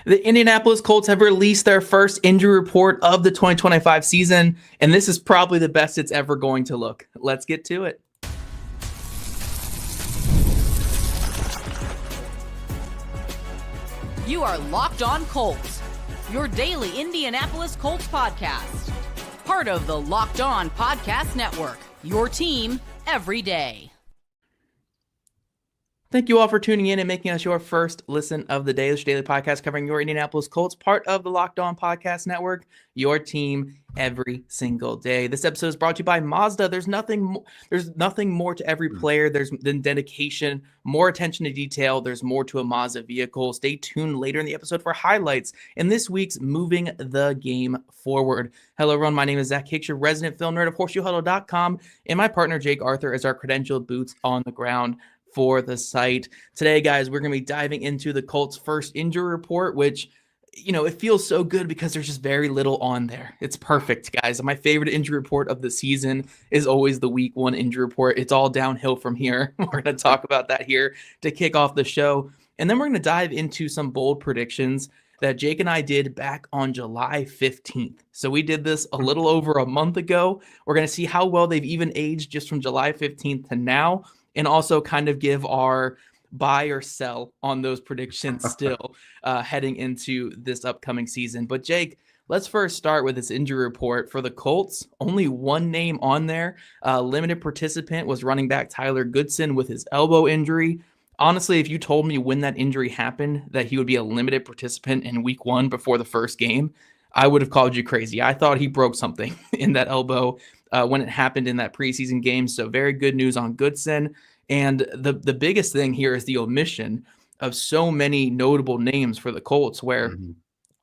The Indianapolis Colts have released their first injury report of the 2025 season, and this is probably the best it's ever going to look. Let's get to it. You are Locked On Colts, your daily Indianapolis Colts podcast. Part of the Locked On Podcast Network, your team every day. Thank you all for tuning in and making us your first listen of the day. This daily podcast covering your Indianapolis Colts, part of the Locked On Podcast Network, your team every single day. This episode is brought to you by Mazda. There's nothing more to every player than dedication, more attention to detail. There's more to a Mazda vehicle. Stay tuned later in the episode for highlights in this week's Moving the Game Forward. Hello, everyone. My name is Zach Hicks, your resident film nerd of HorseshoeHuddle.com, and my partner Jake Arthur is our credentialed boots on the ground for the site. Today, guys, we're going to be diving into the Colts' first injury report, which, it feels so good because there's just very little on there. It's perfect, guys. My favorite injury report of the season is always the week 1 injury report. It's all downhill from here. We're going to talk about that here to kick off the show. And then we're going to dive into some bold predictions that Jake and I did back on July 15th. So we did this a little over a month ago. We're going to see how well they've even aged just from July 15th to now, and also kind of give our buy or sell on those predictions still heading into this upcoming season. But Jake, let's first start with this injury report for the Colts. Only one name on there. Limited participant was running back Tyler Goodson with his elbow injury. Honestly, if you told me when that injury happened that he would be a limited participant in week 1 before the first game, I would have called you crazy. I thought he broke something in that elbow when it happened in that preseason game. So very good news on Goodson. And the biggest thing here is the omission of so many notable names for the Colts, where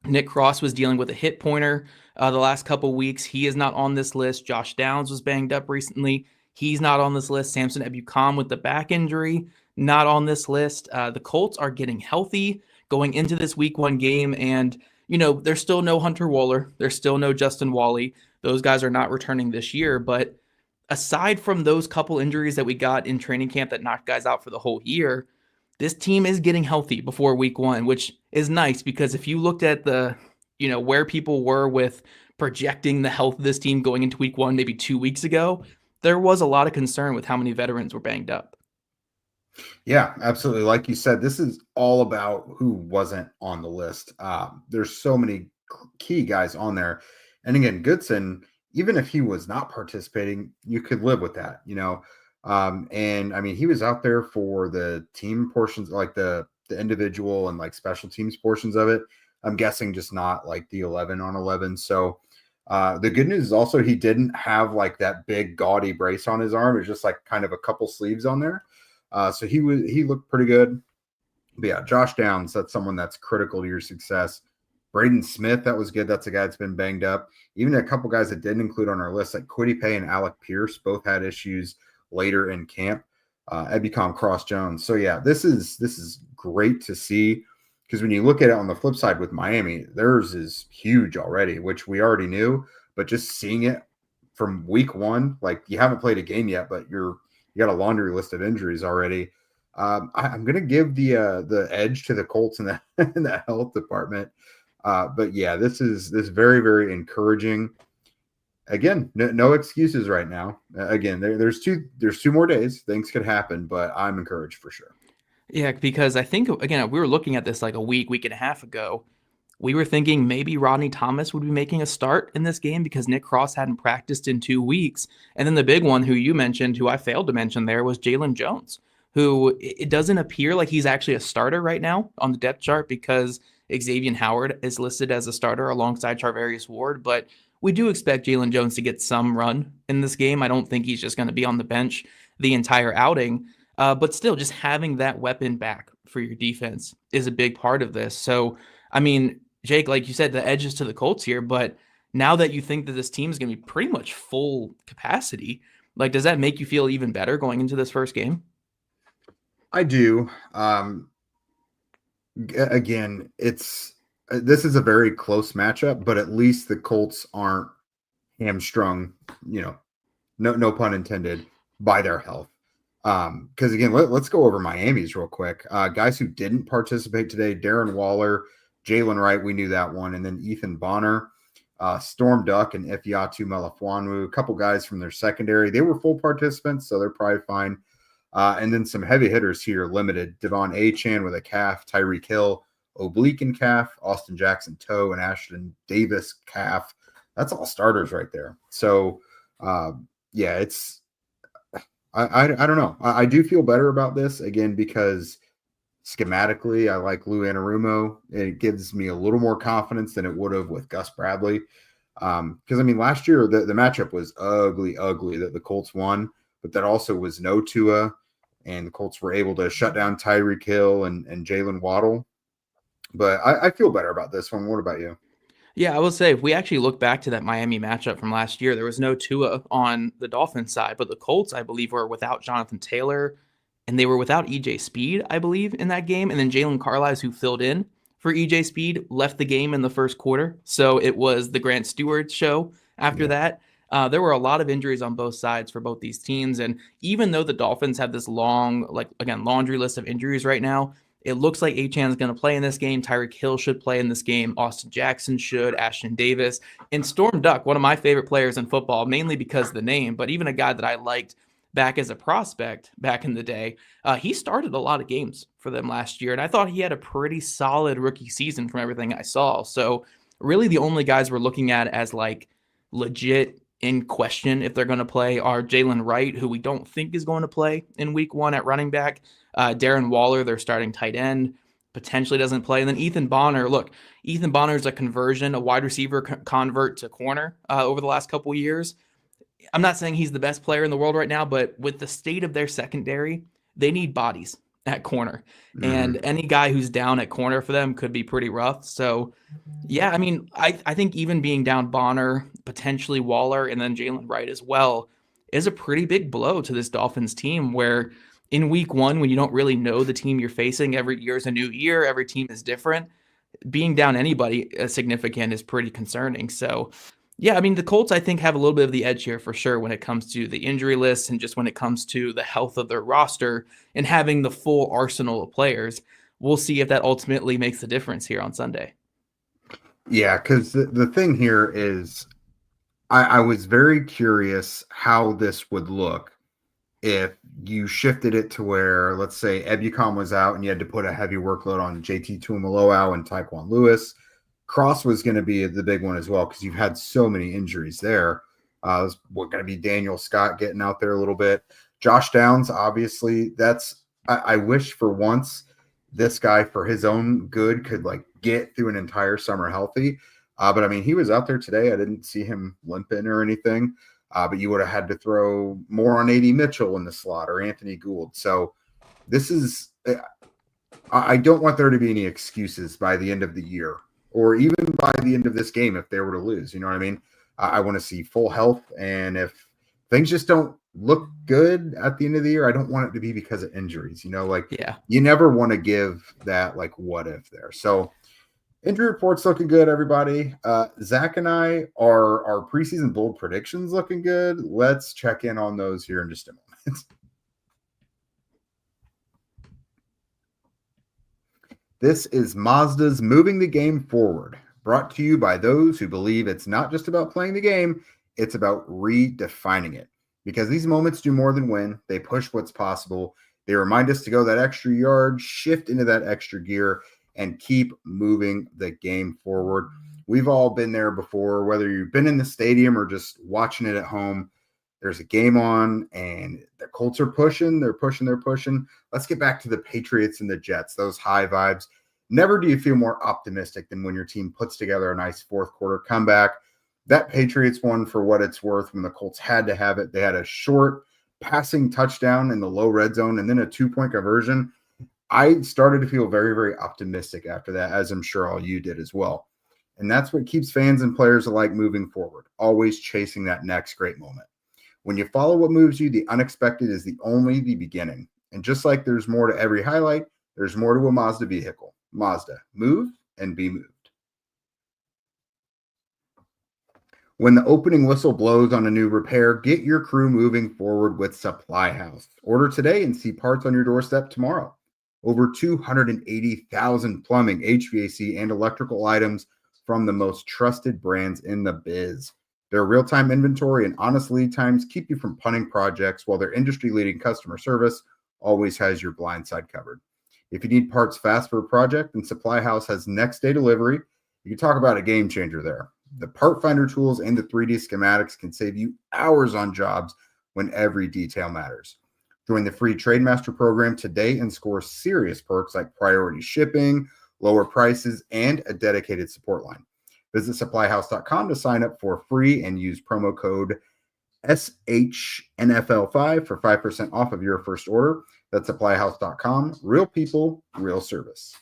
Nick Cross was dealing with a hip pointer the last couple weeks. He is not on this list. Josh Downs was banged up recently. He's not on this list. Samson Ebukam with the back injury, not on this list. The Colts are getting healthy going into this week 1 game. And, there's still no Hunter Wohler. There's still no Justin Wally. Those guys are not returning this year. But aside from those couple injuries that we got in training camp that knocked guys out for the whole year, this team is getting healthy before week 1, which is nice because if you looked at the, where people were with projecting the health of this team going into week 1, maybe 2 weeks ago, there was a lot of concern with how many veterans were banged up. Yeah, absolutely. Like you said, this is all about who wasn't on the list. There's so many key guys on there. And again, Goodson, even if he was not participating, you could live with that, and I mean, he was out there for the team portions, like the individual and like special teams portions of it. I'm guessing just not like the 11 on 11. So the good news is also he didn't have like that big gaudy brace on his arm. It was just like kind of a couple sleeves on there. So he looked pretty good. But yeah, Josh Downs, that's someone that's critical to your success. Braden Smith, that was good. That's a guy that's been banged up. Even a couple guys that didn't include on our list, like Kwity Paye and Alec Pierce, both had issues later in camp. Ebukam, Cross Jones. So yeah, this is great to see, because when you look at it on the flip side with Miami, theirs is huge already, which we already knew. But just seeing it from week 1, like you haven't played a game yet, but you got a laundry list of injuries already. I'm going to give the edge to the Colts in the health department. But yeah, this very, very encouraging. Again, no excuses right now. Again, there's two more days. Things could happen, but I'm encouraged for sure. Yeah, because I think, again, we were looking at this like a week and a half ago. We were thinking maybe Rodney Thomas would be making a start in this game because Nick Cross hadn't practiced in 2 weeks. And then the big one who you mentioned, who I failed to mention there, was Jalen Jones, who it doesn't appear like he's actually a starter right now on the depth chart because Xavier Howard is listed as a starter alongside Charvarius Ward. But we do expect Jalen Jones to get some run in this game. I don't think he's just going to be on the bench the entire outing. But still, just having that weapon back for your defense is a big part of this. So, I mean, Jake, like you said, the edge is to the Colts here, but now that you think that this team is going to be pretty much full capacity, like, does that make you feel even better going into this first game? I do. Again, this is a very close matchup, but at least the Colts aren't hamstrung, no pun intended, by their health. Because again, let's go over Miami's real quick. Guys who didn't participate today: Darren Waller, Jalen Wright, we knew that one. And then Ethan Bonner, Storm Duck, and Ifeatu Melifonwu, a couple guys from their secondary. They were full participants, so they're probably fine. And then some heavy hitters here, limited. Devon Achane with a calf, Tyreek Hill, oblique and calf, Austin Jackson toe, and Ashton Davis calf. That's all starters right there. So, yeah, it's I don't know. I do feel better about this, again, because schematically I like Lou Anarumo. It gives me a little more confidence than it would have with Gus Bradley. Because, I mean, last year the matchup was ugly that the Colts won, but that also was no Tua, and the Colts were able to shut down Tyreek Hill and Jalen Waddle. But I feel better about this one. What about you? Yeah, I will say, if we actually look back to that Miami matchup from last year, there was no Tua on the Dolphins side, but the Colts, I believe, were without Jonathan Taylor, and they were without EJ Speed, I believe, in that game. And then Jalen Carlisle, who filled in for EJ Speed, left the game in the first quarter. So it was the Grant Stewart show after that. There were a lot of injuries on both sides for both these teams. And even though the Dolphins have this long, laundry list of injuries right now, it looks like Achane is going to play in this game. Tyreek Hill should play in this game. Austin Jackson should. Ashton Davis. And Storm Duck, one of my favorite players in football, mainly because of the name, but even a guy that I liked back as a prospect back in the day. He started a lot of games for them last year, and I thought he had a pretty solid rookie season from everything I saw. So really the only guys we're looking at as like legit in question if they're going to play are Jalen Wright, who we don't think is going to play in week 1 at running back. Darren Waller, their starting tight end, potentially doesn't play. And then Ethan Bonner. Look, Ethan Bonner is a wide receiver convert to corner over the last couple of years. I'm not saying he's the best player in the world right now, but with the state of their secondary, they need bodies at corner. Mm-hmm. And any guy who's down at corner for them could be pretty rough. So, yeah, I mean, I think even being down Bonner, potentially Waller, and then Jalen Wright as well is a pretty big blow to this Dolphins team, where in week 1, when you don't really know the team you're facing, every year is a new year, every team is different, being down anybody significant is pretty concerning. So, yeah, I mean, the Colts, I think, have a little bit of the edge here for sure when it comes to the injury list and just when it comes to the health of their roster and having the full arsenal of players. We'll see if that ultimately makes the difference here on Sunday. Yeah, because the thing here is I was very curious how this would look if you shifted it to where, let's say, Ebukam was out and you had to put a heavy workload on JT Tuimoloau and Tyquan Lewis. Cross was going to be the big one as well because you've had so many injuries there. We're going to be Daniel Scott getting out there a little bit. Josh Downs, obviously, I wish for once this guy, for his own good, could get through an entire summer healthy. But I mean, he was out there today. I didn't see him limping or anything. But you would have had to throw more on A.D. Mitchell in the slot or Anthony Gould. So this is – I don't want there to be any excuses by the end of the year or even by the end of this game if they were to lose. You know what I mean? I want to see full health. And if things just don't look good at the end of the year, I don't want it to be because of injuries. You never want to give that what if there. So injury reports looking good, everybody. Zach and I, our preseason bold predictions looking good. Let's check in on those here in just a moment. This is Mazda's Moving the Game Forward, brought to you by those who believe it's not just about playing the game, it's about redefining it. Because these moments do more than win. They push what's possible. They remind us to go that extra yard, shift into that extra gear, and keep moving the game forward. We've all been there before, whether you've been in the stadium or just watching it at home. There's a game on, and the Colts are pushing. They're pushing. Let's get back to the Patriots and the Jets, those high vibes. Never do you feel more optimistic than when your team puts together a nice fourth quarter comeback. That Patriots one, for what it's worth, when the Colts had to have it. They had a short passing touchdown in the low red zone and then a 2-point conversion. I started to feel very, very optimistic after that, as I'm sure all you did as well. And that's what keeps fans and players alike moving forward, always chasing that next great moment. When you follow what moves you, the unexpected is only the beginning. And just like there's more to every highlight, there's more to a Mazda vehicle. Mazda, move and be moved. When the opening whistle blows on a new repair, get your crew moving forward with Supply House. Order today and see parts on your doorstep tomorrow. over 280,000 plumbing, HVAC, and electrical items from the most trusted brands in the biz. Their real-time inventory and honest lead times keep you from punting projects, while their industry-leading customer service always has your blind side covered. If you need parts fast for a project, then Supply House has next-day delivery. You can talk about a game changer there. The part finder tools and the 3D schematics can save you hours on jobs when every detail matters. Join the free Trademaster program today and score serious perks like priority shipping, lower prices, and a dedicated support line. Visit supplyhouse.com to sign up for free and use promo code SHNFL5 for 5% off of your first order. That's supplyhouse.com. Real people, real service.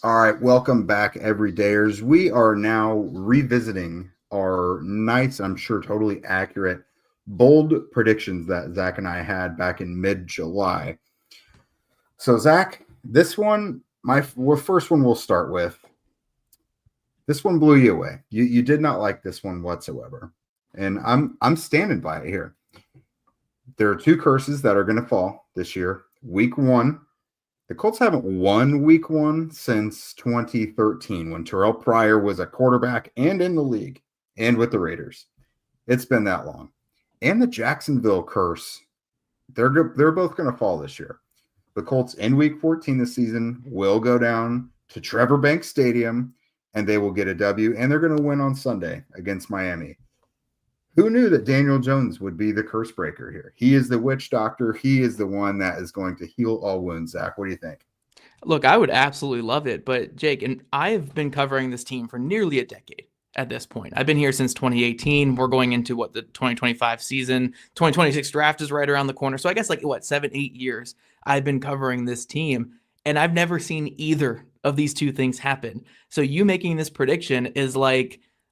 All right, welcome back, everydayers. We are now revisiting our nice, I'm sure totally accurate, bold predictions that Zach and I had back in mid-July. So, Zach, this one, first one we'll start with. This one blew you away. You did not like this one whatsoever. And I'm standing by it here. There are two curses that are going to fall this year. Week 1. The Colts haven't won week 1 since 2013 when Terrell Pryor was a quarterback and in the league and with the Raiders. It's been that long. And the Jacksonville curse, they're both going to fall this year. The Colts in week 14 this season will go down to Trevor Banks Stadium and they will get a W, and they're going to win on Sunday against Miami. Who knew that Daniel Jones would be the curse breaker here? He is the witch doctor. He is the one that is going to heal all wounds. Zach, what do you think? Look, I would absolutely love it. But Jake, and I've been covering this team for nearly a decade at this point. I've been here since 2018. We're going into the 2025 season. 2026 draft is right around the corner. So I guess 7-8 years I've been covering this team, and I've never seen either of these two things happen. So you making this prediction is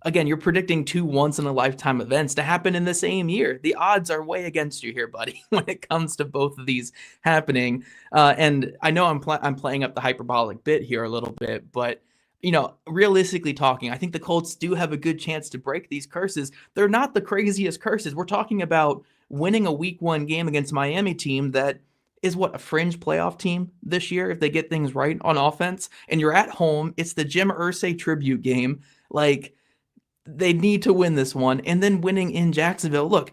again, you're predicting two once-in-a-lifetime events to happen in the same year. The odds are way against you here, buddy, when it comes to both of these happening. And I know I'm playing up the hyperbolic bit here a little bit, but realistically talking, I think the Colts do have a good chance to break these curses. They're not the craziest curses. We're talking about winning a week 1 game against Miami team that is a fringe playoff team this year if they get things right on offense. And you're at home. It's the Jim Irsay tribute game. They need to win this one, and then winning in Jacksonville. Look,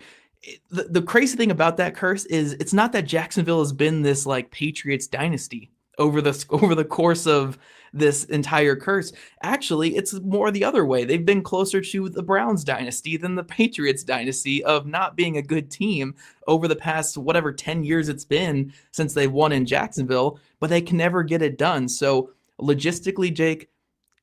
the crazy thing about that curse is it's not that Jacksonville has been this Patriots dynasty over the course of this entire curse. Actually, it's more the other way. They've been closer to the Browns dynasty than the Patriots dynasty of not being a good team over the past 10 years it's been since they won in Jacksonville, but they can never get it done. So logistically, Jake,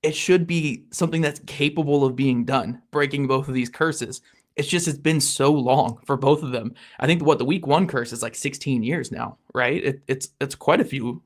it should be something that's capable of being done, breaking both of these curses. It's been so long for both of them. I think the week 1 curse is 16 years now, right? It's quite a few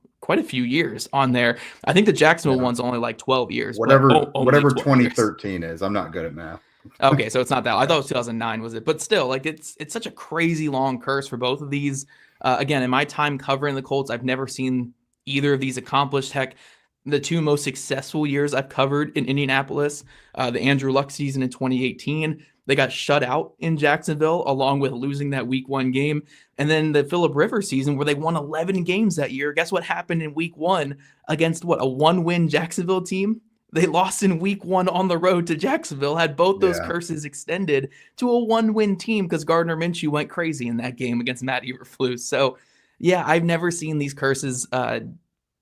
years on there. I think the Jacksonville one's only 12 years. Whatever 12 2013 years. is. I'm not good at math. Okay, so it's not that. I thought it was 2009, was it? But still, it's such a crazy long curse for both of these. Again, in my time covering the Colts, I've never seen either of these accomplished. Heck, the two most successful years I've covered in Indianapolis, the Andrew Luck season in 2018, they got shut out in Jacksonville along with losing that week 1 game. And then the Phillip Rivers season where they won 11 games that year. Guess what happened in week 1 against a 1-win Jacksonville team? They lost in week 1 on the road to Jacksonville, had both those curses extended to a 1-win team because Gardner Minshew went crazy in that game against Matt Eberflus. So yeah, I've never seen these curses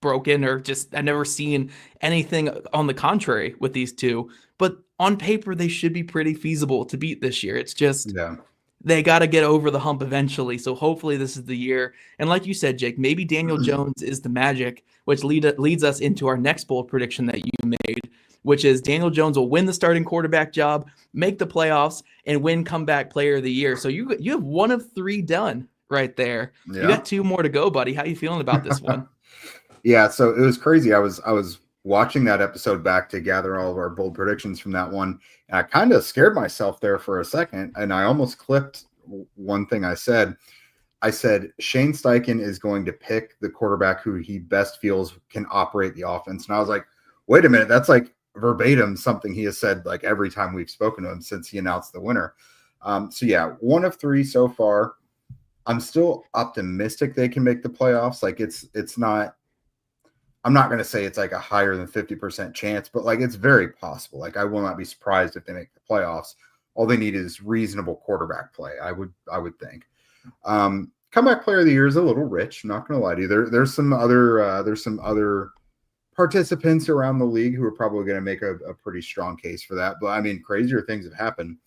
broken, or I've never seen anything on the contrary with these two, but on paper they should be pretty feasible to beat this year. It's just they got to get over the hump eventually. So hopefully this is the year. And like you said, Jake, maybe Daniel Jones is the magic, which leads us into our next bold prediction that you made, which is Daniel Jones will win the starting quarterback job, make the playoffs, and win comeback player of the year. So you have 1 of 3 done right there. You got 2 more to go, buddy. How you feeling about this one? Yeah, so it was crazy. I was watching that episode back to gather all of our bold predictions from that one, and I kind of scared myself there for a second, and I almost clipped one thing I said. I said Shane Steichen is going to pick the quarterback who he best feels can operate the offense, and I was like, wait a minute, that's verbatim something he has said every time we've spoken to him since he announced the winner. So yeah, 1 of 3 so far. I'm still optimistic they can make the playoffs. Like it's not. I'm not going to say it's like a higher than 50% chance, but like it's very possible. Like I will not be surprised if they make the playoffs. All they need is reasonable quarterback play. I would think. Comeback player of the year is a little rich. I'm not going to lie to you. There's some other participants around the league who are probably going to make a pretty strong case for that. But I mean, crazier things have happened.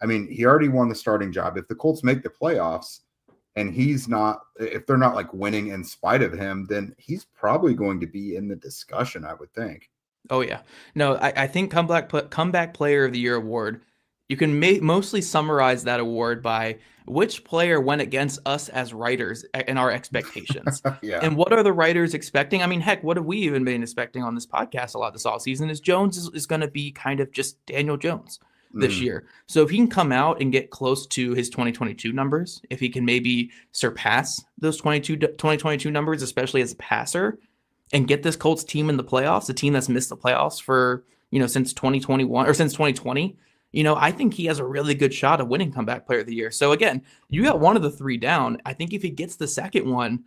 I mean, he already won the starting job. If the Colts make the playoffs and if they're not like winning in spite of him, then he's probably going to be in the discussion, I would think. Oh yeah. No, I think comeback player of the year award, you can mostly summarize that award by which player went against us as writers and our expectations. Yeah. And what are the writers expecting? I mean, heck, what have we even been expecting on this podcast a lot this offseason is Jones is going to be kind of just Daniel Jones this year. So if he can come out and get close to his 2022 numbers, if he can maybe surpass those 2022 numbers, especially as a passer, and get this Colts team in the playoffs, a team that's missed the playoffs for, since 2021 or since 2020, I think he has a really good shot of winning comeback player of the year. So again, you got one of the three down. I think if he gets the second one,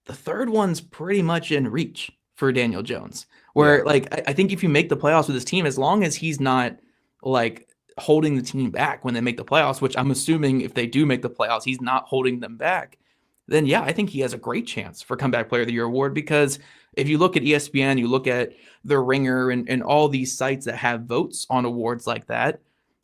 the third one's pretty much in reach for Daniel Jones, where I think if you make the playoffs with his team, as long as he's not like holding the team back when they make the playoffs, which I'm assuming if they do make the playoffs, he's not holding them back, then yeah, I think he has a great chance for comeback player of the year award, because if you look at ESPN, you look at The Ringer and all these sites that have votes on awards like that,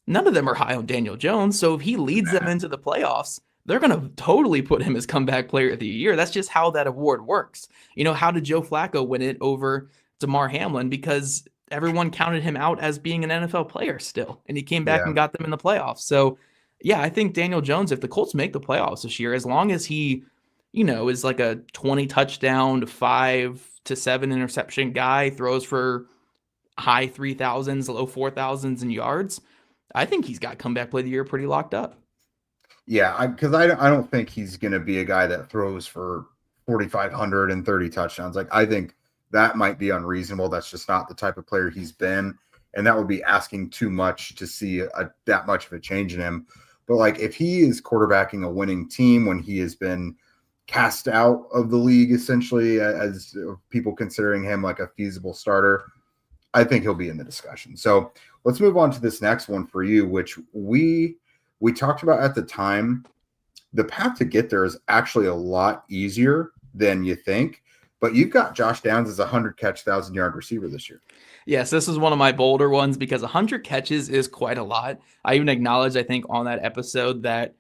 none of them are high on Daniel Jones. So if he leads them into the playoffs, they're going to totally put him as comeback player of the year. That's just how that award works. How did Joe Flacco win it over Damar Hamlin? Because everyone counted him out as being an NFL player still, and he came back and got them in the playoffs. So yeah, I think Daniel Jones, if the Colts make the playoffs this year, as long as he, is like a 20 touchdown to 5 to 7 interception guy, throws for high 3,000s, low 4,000s in yards, I think he's got comeback play of the year pretty locked up. Yeah, because I don't think he's going to be a guy that throws for 4,500 and 30 touchdowns. Like, I think that might be unreasonable. That's just not the type of player he's been, and that would be asking too much to see that much of a change in him. But like, if he is quarterbacking a winning team when he has been cast out of the league, essentially, as people considering him like a feasible starter, I think he'll be in the discussion. So let's move on to this next one for you, which we talked about at the time. The path to get there is actually a lot easier than you think, but you've got Josh Downs as a 100-catch, 1,000-yard receiver this year. Yes, this is one of my bolder ones because 100 catches is quite a lot. I even acknowledged, I think, on that episode that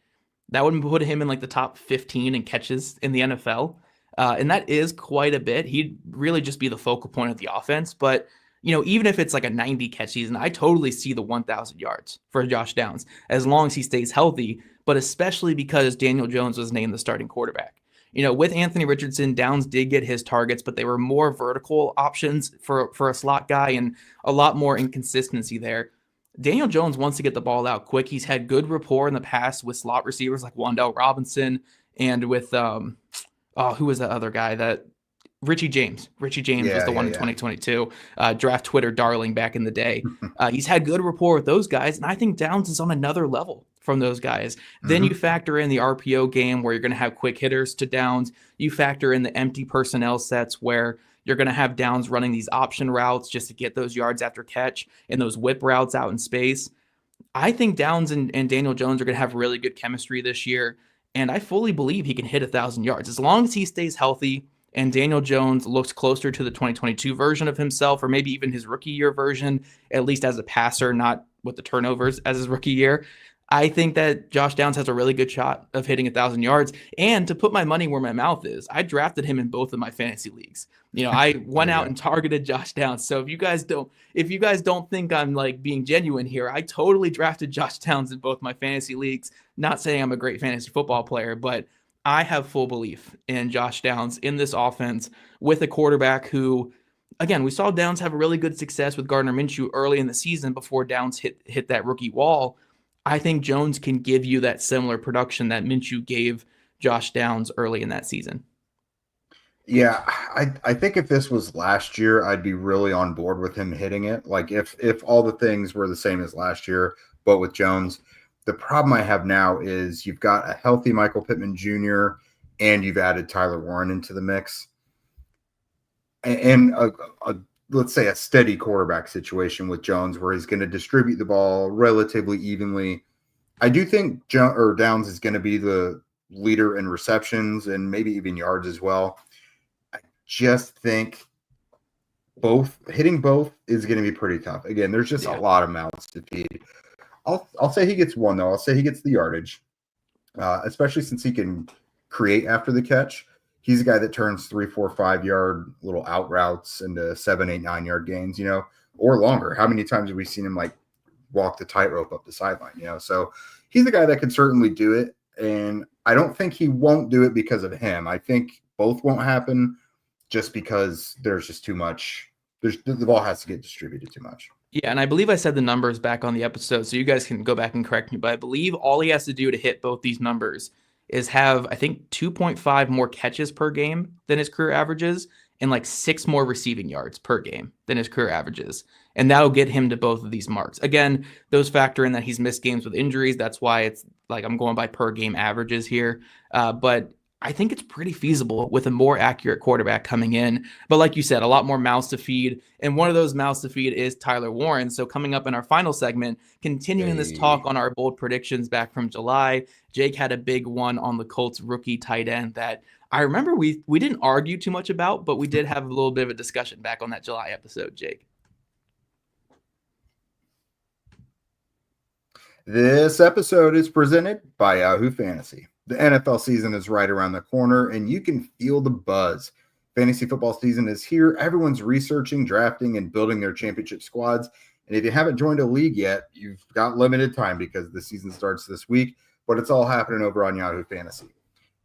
would put him in like the top 15 in catches in the NFL. And that is quite a bit. He'd really just be the focal point of the offense. But, even if it's like a 90 catch season, I totally see the 1,000 yards for Josh Downs as long as he stays healthy, but especially because Daniel Jones was named the starting quarterback. With Anthony Richardson, Downs did get his targets, but they were more vertical options for a slot guy and a lot more inconsistency there. Daniel Jones wants to get the ball out quick. He's had good rapport in the past with slot receivers like Wan'Dale Robinson and with who was that other guy that Richie James. Richie James was the one in 2022, draft Twitter darling back in the day. He's had good rapport with those guys, and I think Downs is on another level from those guys. Then you factor in the RPO game where you're going to have quick hitters to Downs. You factor in the empty personnel sets where you're going to have Downs running these option routes just to get those yards after catch and those whip routes out in space. I think Downs and Daniel Jones are going to have really good chemistry this year, and I fully believe he can hit 1,000 yards. As long as he stays healthy and Daniel Jones looks closer to the 2022 version of himself, or maybe even his rookie year version, at least as a passer, not with the turnovers as his rookie year, I think that Josh Downs has a really good shot of hitting 1,000 yards. And to put my money where my mouth is, I drafted him in both of my fantasy leagues. I went out and targeted Josh Downs. So if you guys don't think I'm like being genuine here, I totally drafted Josh Downs in both my fantasy leagues. Not saying I'm a great fantasy football player, but I have full belief in Josh Downs in this offense with a quarterback who, again, we saw Downs have a really good success with Gardner Minshew early in the season before Downs hit that rookie wall. I think Jones can give you that similar production that Minshew gave Josh Downs early in that season. Yeah, I think if this was last year, I'd be really on board with him hitting it. Like if all the things were the same as last year, but with Jones, The problem I have now is you've got a healthy Michael Pittman Jr. and you've added Tyler Warren into the mix, and let's say a steady quarterback situation with Jones where he's going to distribute the ball relatively evenly. I do think Downs is going to be the leader in receptions and maybe even yards as well. I just think hitting both is going to be pretty tough. Again, there's just a lot of mouths to feed. I'll say he gets one, though. I'll say he gets the yardage, especially since he can create after the catch. He's a guy that turns 3, 4, 5 yard little out routes into 7, 8, 9 yard gains, or longer. How many times have we seen him like walk the tightrope up the sideline, So he's the guy that can certainly do it. And I don't think he won't do it because of him. I think both won't happen just because there's just too much. The ball has to get distributed too much. Yeah, and I believe I said the numbers back on the episode, so you guys can go back and correct me, but I believe all he has to do to hit both these numbers is have, I think, 2.5 more catches per game than his career averages and like 6 more receiving yards per game than his career averages. And that'll get him to both of these marks. Again, those factor in that he's missed games with injuries. That's why it's like I'm going by per game averages here. But I think it's pretty feasible with a more accurate quarterback coming in. But like you said, a lot more mouths to feed. And one of those mouths to feed is Tyler Warren. So coming up in our final segment, continuing this talk on our bold predictions back from July, Jake had a big one on the Colts rookie tight end that I remember we didn't argue too much about, but we did have a little bit of a discussion back on that July episode, Jake. This episode is presented by Yahoo Fantasy. The NFL season is right around the corner, and you can feel the buzz. Fantasy football season is here. Everyone's researching, drafting, and building their championship squads. And if you haven't joined a league yet, you've got limited time because the season starts this week, but it's all happening over on Yahoo Fantasy.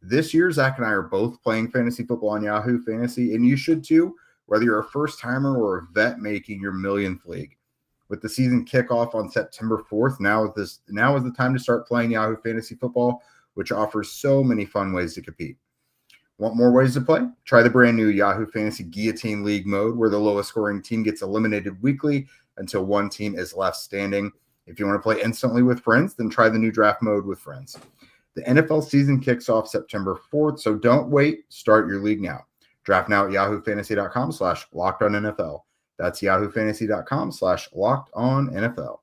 This year, Zach and I are both playing fantasy football on Yahoo Fantasy, and you should too, whether you're a first-timer or a vet making your millionth league. With the season kickoff on September 4th, now is the time to start playing Yahoo Fantasy Football, which offers so many fun ways to compete. Want more ways to play? Try the brand new Yahoo Fantasy Guillotine League mode, where the lowest scoring team gets eliminated weekly until one team is left standing. If you want to play instantly with friends, then try the new draft mode with friends. The NFL season kicks off September 4th, so don't wait. Start your league now. Draft now at yahoofantasy.com/lockedonnfl. That's yahoofantasy.com/lockedonnfl.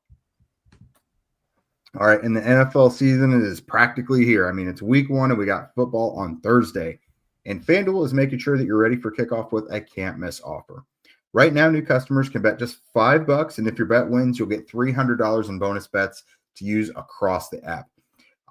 All right, and the NFL season is practically here. I mean, it's week 1, and we got football on Thursday. And FanDuel is making sure that you're ready for kickoff with a can't-miss offer. Right now, new customers can bet just $5, and if your bet wins, you'll get $300 in bonus bets to use across the app.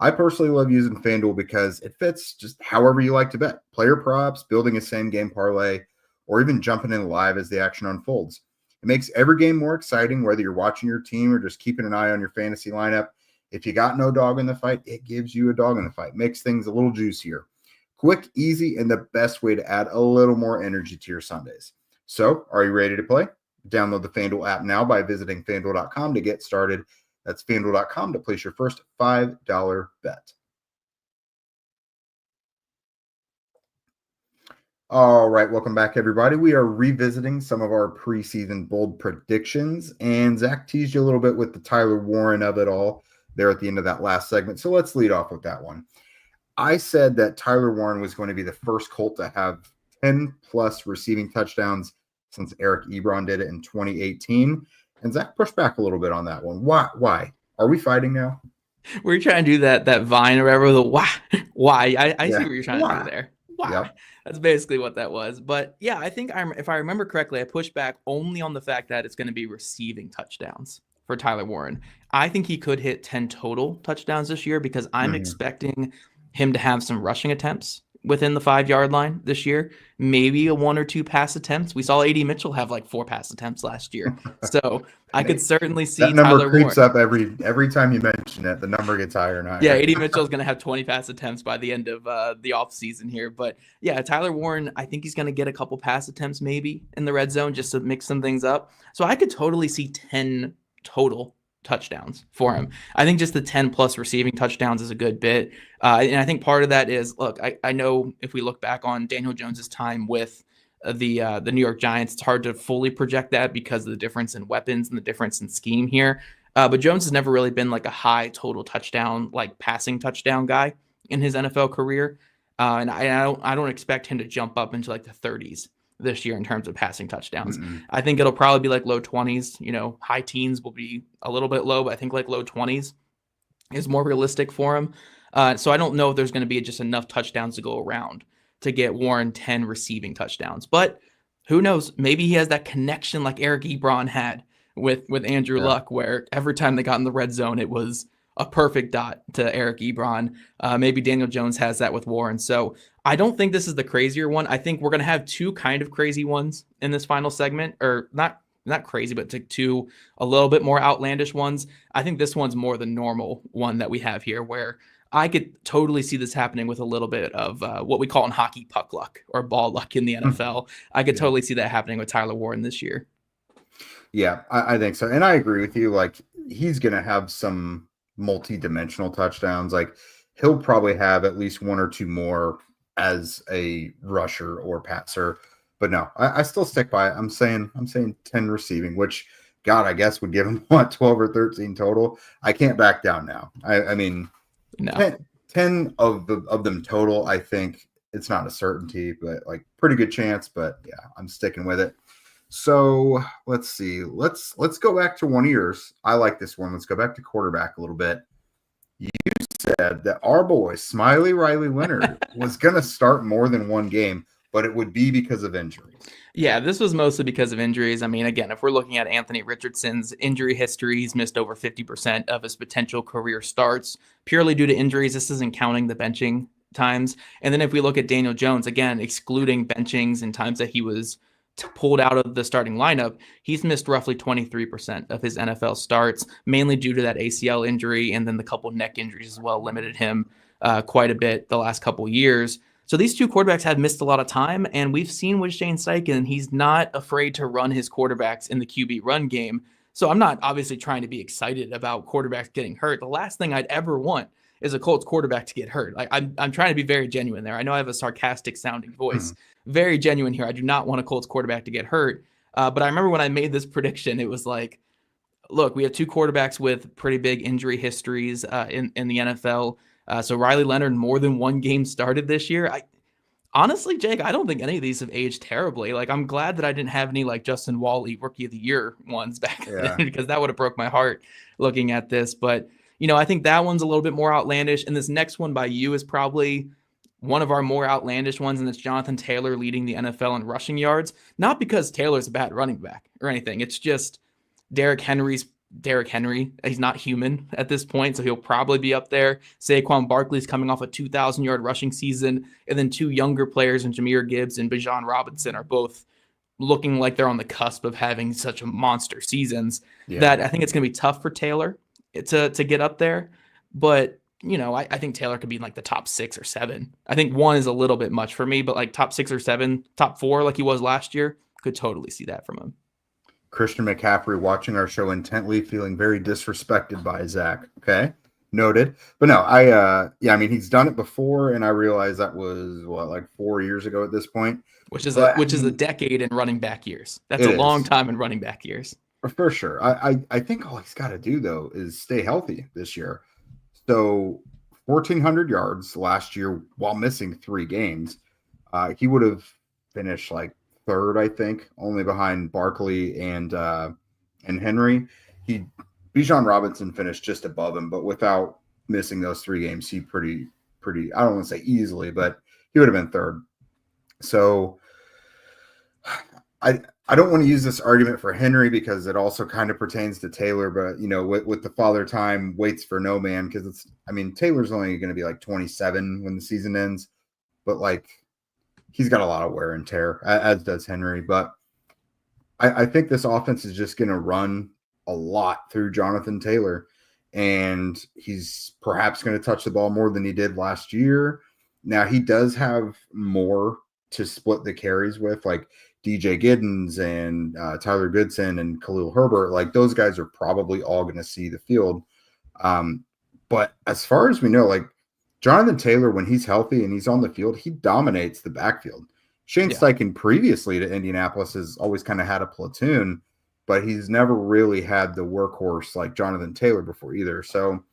I personally love using FanDuel because it fits just however you like to bet. Player props, building a same-game parlay, or even jumping in live as the action unfolds. It makes every game more exciting, whether you're watching your team or just keeping an eye on your fantasy lineup. If you got no dog in the fight, it gives you a dog in the fight. Makes things a little juicier. Quick, easy, and the best way to add a little more energy to your Sundays. So, are you ready to play? Download the FanDuel app now by visiting FanDuel.com to get started. That's FanDuel.com to place your first $5 bet. All right, welcome back, everybody. We are revisiting some of our preseason bold predictions, and Zach teased you a little bit with the Tyler Warren of it all there at the end of that last segment. So let's lead off with that one. I said that Tyler Warren was going to be the first Colt to have 10-plus receiving touchdowns since Eric Ebron did it in 2018. And Zach pushed back a little bit on that one. Why? Are we fighting now? We're trying to do that Vine or whatever, the why. I see what you're trying to do there. Why? Yep. That's basically what that was. But yeah, I think if I remember correctly, I pushed back only on the fact that it's going to be receiving touchdowns for Tyler Warren. I think he could hit 10 total touchdowns this year because I'm expecting him to have some rushing attempts within the 5-yard line this year, maybe a 1 or 2 pass attempts. We saw AD Mitchell have like 4 pass attempts last year. So I could certainly see that number Tyler creeps Warren. Up every time you mention it. The number gets higher and higher. Yeah, AD Mitchell is going to have 20 pass attempts by the end of the offseason here. But yeah, Tyler Warren, I think he's going to get a couple pass attempts maybe in the red zone just to mix some things up. So I could totally see 10 total touchdowns for him. I think just the 10-plus receiving touchdowns is a good bit. And I think part of that is, look, I know if we look back on Daniel Jones's time with the New York Giants, it's hard to fully project that because of the difference in weapons and the difference in scheme here. But Jones has never really been like a high total touchdown, like passing touchdown guy in his NFL career. And I don't expect him to jump up into like the 30s this year in terms of passing touchdowns. Mm-mm. I think it'll probably be like low 20s. High teens will be a little bit low, but I think like low 20s is more realistic for him. So I don't know if there's going to be just enough touchdowns to go around to get Warren 10 receiving touchdowns. But who knows? Maybe he has that connection like Eric Ebron had with Andrew Luck, where every time they got in the red zone, it was a perfect dot to Eric Ebron. Maybe Daniel Jones has that with Warren. So I don't think this is the crazier one. I think we're going to have two kind of crazy ones in this final segment, or not crazy, but two a little bit more outlandish ones. I think this one's more the normal one that we have here, where I could totally see this happening with a little bit of what we call in hockey puck luck or ball luck in the NFL. I could totally see that happening with Tyler Warren this year. Yeah, I think so. And I agree with you. Like, he's going to have some multi-dimensional touchdowns. Like, he'll probably have at least one or two more as a rusher or passer. But no, I still stick by it. I'm saying 10 receiving, which, God, I guess would give him, 12 or 13 total. I can't back down now. I mean, no. 10 of them total, I think it's not a certainty, but like pretty good chance. But yeah, I'm sticking with it. So let's see. Let's go back to one of yours. I like this one. Let's go back to quarterback a little bit. You said that our boy Smiley Riley Leonard was going to start more than one game, but it would be because of injuries. Yeah, this was mostly because of injuries. I mean, again, if we're looking at Anthony Richardson's injury history, he's missed over 50% of his potential career starts purely due to injuries. This isn't counting the benching times. And then if we look at Daniel Jones, again, excluding benchings and times that he was pulled out of the starting lineup, he's missed roughly 23% of his NFL starts, mainly due to that ACL injury, and then the couple neck injuries as well limited him quite a bit the last couple years. So these two quarterbacks have missed a lot of time, and we've seen with Shane Steichen, he's not afraid to run his quarterbacks in the QB run game. So I'm not obviously trying to be excited about quarterbacks getting hurt. The last thing I'd ever want is a Colts quarterback to get hurt. Like, I'm trying to be very genuine there. I know I have a sarcastic sounding voice. Very genuine here. I do not want a Colts quarterback to get hurt. But I remember when I made this prediction, it was like, look, we have two quarterbacks with pretty big injury histories in the NFL. So Riley Leonard, more than one game started this year. Honestly, Jake, I don't think any of these have aged terribly. Like, I'm glad that I didn't have any like Justin Wally Rookie of the Year ones back then, because that would have broke my heart looking at this. But, I think that one's a little bit more outlandish. And this next one by you is probably one of our more outlandish ones, and it's Jonathan Taylor leading the NFL in rushing yards. Not because Taylor's a bad running back or anything. It's just Derrick Henry. He's not human at this point, so he'll probably be up there. Saquon Barkley's coming off a 2,000-yard rushing season, and then two younger players in Jahmyr Gibbs and Bijan Robinson are both looking like they're on the cusp of having such a monster seasons that I think it's going to be tough for Taylor to get up there. But, I think Taylor could be in like the top 6 or 7. I think 1 is a little bit much for me, but like top 6 or 7, top 4 like he was last year, could totally see that from him. Christian McCaffrey watching our show intently, feeling very disrespected by Zach. Okay, noted. But no, I mean, he's done it before, and I realized that was like 4 years ago at this point, which is a decade in running back years. That's a long time in running back years. For sure. I think all he's got to do though is stay healthy this year. So 1,400 yards last year while missing 3 games. He would have finished like 3rd, I think, only behind Barkley and Henry. Bijan Robinson finished just above him, but without missing those 3 games, he pretty I don't want to say easily, but he would have been 3rd. So I don't want to use this argument for Henry because it also kind of pertains to Taylor, but with the father time waits for no man, because Taylor's only going to be like 27 when the season ends, but like he's got a lot of wear and tear, as does Henry. But I think this offense is just going to run a lot through Jonathan Taylor, and he's perhaps going to touch the ball more than he did last year. Now, he does have more to split the carries with, like DJ Giddens and Tyler Goodson and Khalil Herbert. Like, those guys are probably all going to see the field. But as far as we know, like, Jonathan Taylor, when he's healthy and he's on the field, he dominates the backfield. Shane Steichen previously to Indianapolis has always kind of had a platoon, but he's never really had the workhorse like Jonathan Taylor before either. So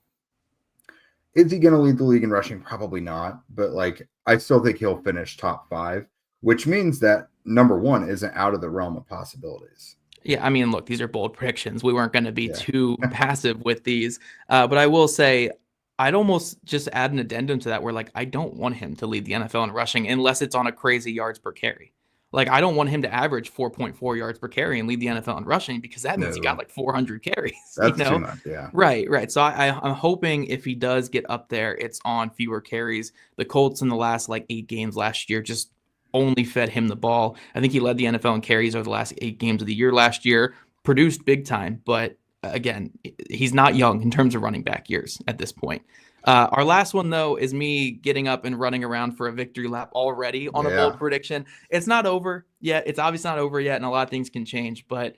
is he going to lead the league in rushing? Probably not. But like, I still think he'll finish top 5, which means that number 1 isn't out of the realm of possibilities. Yeah, I mean, look, these are bold predictions. We weren't going to be too passive with these. But I will say, I'd almost just add an addendum to that where, like, I don't want him to lead the NFL in rushing unless it's on a crazy yards per carry. Like, I don't want him to average 4.4 yards per carry and lead the NFL in rushing, because that means he got like 400 carries. That's too much, yeah. Right. So I'm hoping if he does get up there, it's on fewer carries. The Colts in the last like 8 games last year just only fed him the ball. I think he led the NFL in carries over the last 8 games of the year last year, produced big time. But again, he's not young in terms of running back years at this point. Our last one, though, is me getting up and running around for a victory lap already on a bold prediction. It's not over yet. It's obviously not over yet, and a lot of things can change. But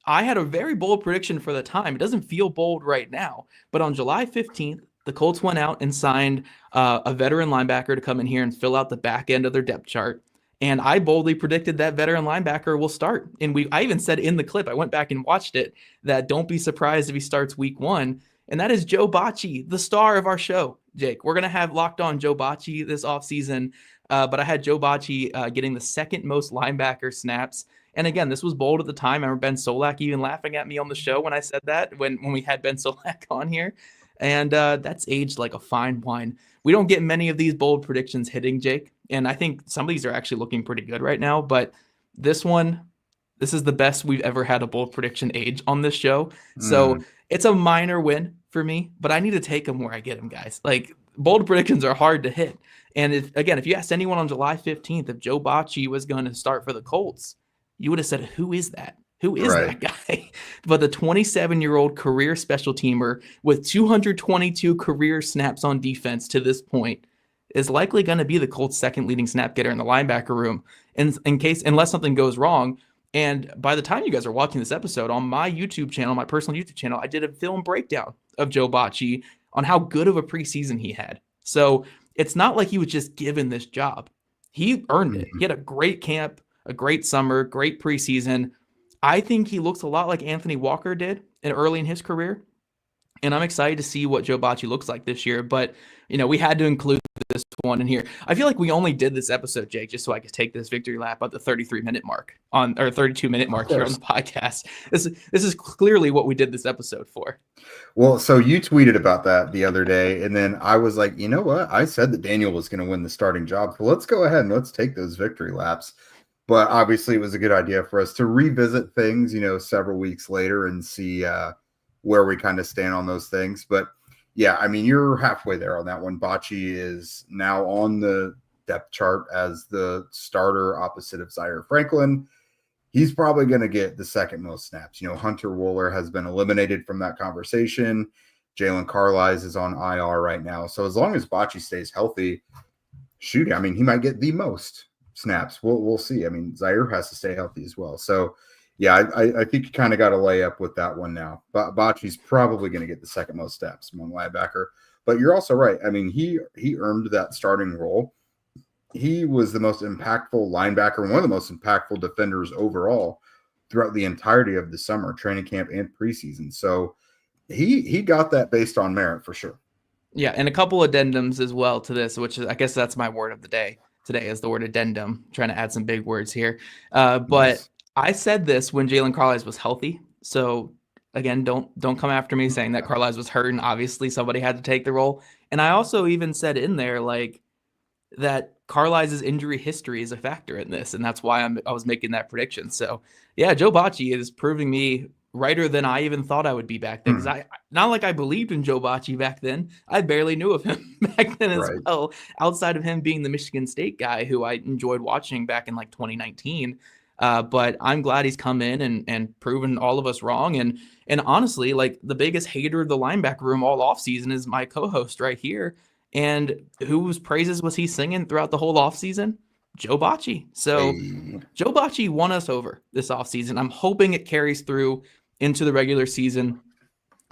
I had a very bold prediction for the time. It doesn't feel bold right now. But on July 15th, the Colts went out and signed a veteran linebacker to come in here and fill out the back end of their depth chart. And I boldly predicted that veteran linebacker will start. And I even said in the clip, I went back and watched it, that don't be surprised if he starts week 1. And that is Joe Bacci, the star of our show, Jake. We're going to have Locked On Joe Bacci this offseason. But I had Joe Bacci getting the second most linebacker snaps. And again, this was bold at the time. I remember Ben Solak even laughing at me on the show when I said that, when we had Ben Solak on here. And that's aged like a fine wine. We don't get many of these bold predictions hitting, Jake. And I think some of these are actually looking pretty good right now. But this is the best we've ever had a bold prediction age on this show. So it's a minor win for me, but I need to take them where I get them, guys. Like, bold predictions are hard to hit. And if you asked anyone on July 15th if Joe Bacci was going to start for the Colts, you would have said, who is that? Who is that guy? But the 27-year-old career special teamer with 222 career snaps on defense to this point is likely going to be the Colts' second leading snap getter in the linebacker room, unless something goes wrong. And by the time you guys are watching this episode, on my YouTube channel, my personal YouTube channel, I did a film breakdown of Joe Bacci on how good of a preseason he had. So it's not like he was just given this job. He earned it. He had a great camp, a great summer, great preseason. I think he looks a lot like Anthony Walker did early in his career. And I'm excited to see what Joe Bacci looks like this year. But, we had to include this one in here. I feel like we only did this episode, Jake, just so I could take this victory lap at the 33-minute mark or 32-minute mark here on the podcast. This is clearly what we did this episode for. Well, so you tweeted about that the other day, and then I was like, you know what? I said that Daniel was going to win the starting job. So let's go ahead and let's take those victory laps. But obviously it was a good idea for us to revisit things, several weeks later and see where we kind of stand on those things. But yeah, I mean, you're halfway there on that one. Bacci is now on the depth chart as the starter opposite of Zaire Franklin. He's probably going to get the second most snaps. Hunter Wooler has been eliminated from that conversation. Jalen Carlisle is on IR right now. So as long as Bacci stays healthy, he might get the most snaps. We'll see. I mean, Zaire has to stay healthy as well. So yeah, I think you kind of got to lay up with that one now. But Bacci's probably going to get the second most snaps among linebacker. But you're also right. I mean, he earned that starting role. He was the most impactful linebacker, one of the most impactful defenders overall throughout the entirety of the summer, training camp and preseason. So he got that based on merit for sure. Yeah, and a couple addendums as well to this, which is, I guess that's my word of the day today, is the word addendum. I'm trying to add some big words here. But yes. I said this when Jalen Carlisle was healthy. So again, don't come after me saying that Carlisle was hurt and obviously somebody had to take the role. And I also even said in there like that Carlisle's injury history is a factor in this, and that's why I was making that prediction. So yeah, Joe Bacci is proving me righter than I even thought I would be back then. Because not like I believed in Joe Bacci back then. I barely knew of him back then as well, outside of him being the Michigan State guy who I enjoyed watching back in like 2019. But I'm glad he's come in and proven all of us wrong. And honestly, like the biggest hater of the linebacker room all offseason is my co-host right here. And whose praises was he singing throughout the whole offseason? Joe Bacci. So Joe Bacci won us over this offseason. I'm hoping it carries through into the regular season.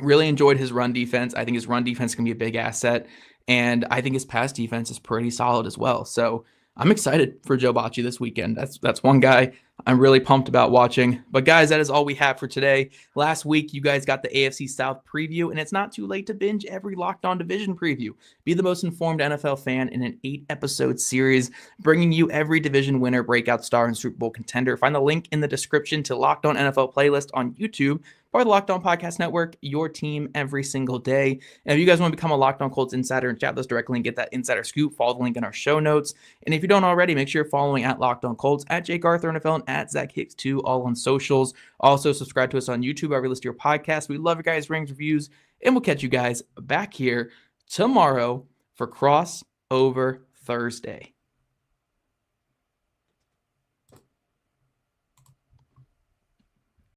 Really enjoyed his run defense. I think his run defense can be a big asset. And I think his pass defense is pretty solid as well. So I'm excited for Joe Bacci this weekend. That's one guy I'm really pumped about watching. But guys, that is all we have for today. Last week, you guys got the AFC South preview, and it's not too late to binge every Locked On division preview. Be the most informed NFL fan in an 8-episode series, bringing you every division winner, breakout star, and Super Bowl contender. Find the link in the description to Locked On NFL playlist on YouTube, part of the Locked On Podcast Network, your team every single day. And if you guys want to become a Locked On Colts insider and chat with us directly and get that insider scoop, follow the link in our show notes. And if you don't already, make sure you're following at Locked On Colts, at Jake Arthur NFL, and at Zach Hicks2, all on socials. Also, subscribe to us on YouTube, wherever you listen to your podcast. We love your guys' ratings, reviews, and we'll catch you guys back here tomorrow for Crossover Thursday.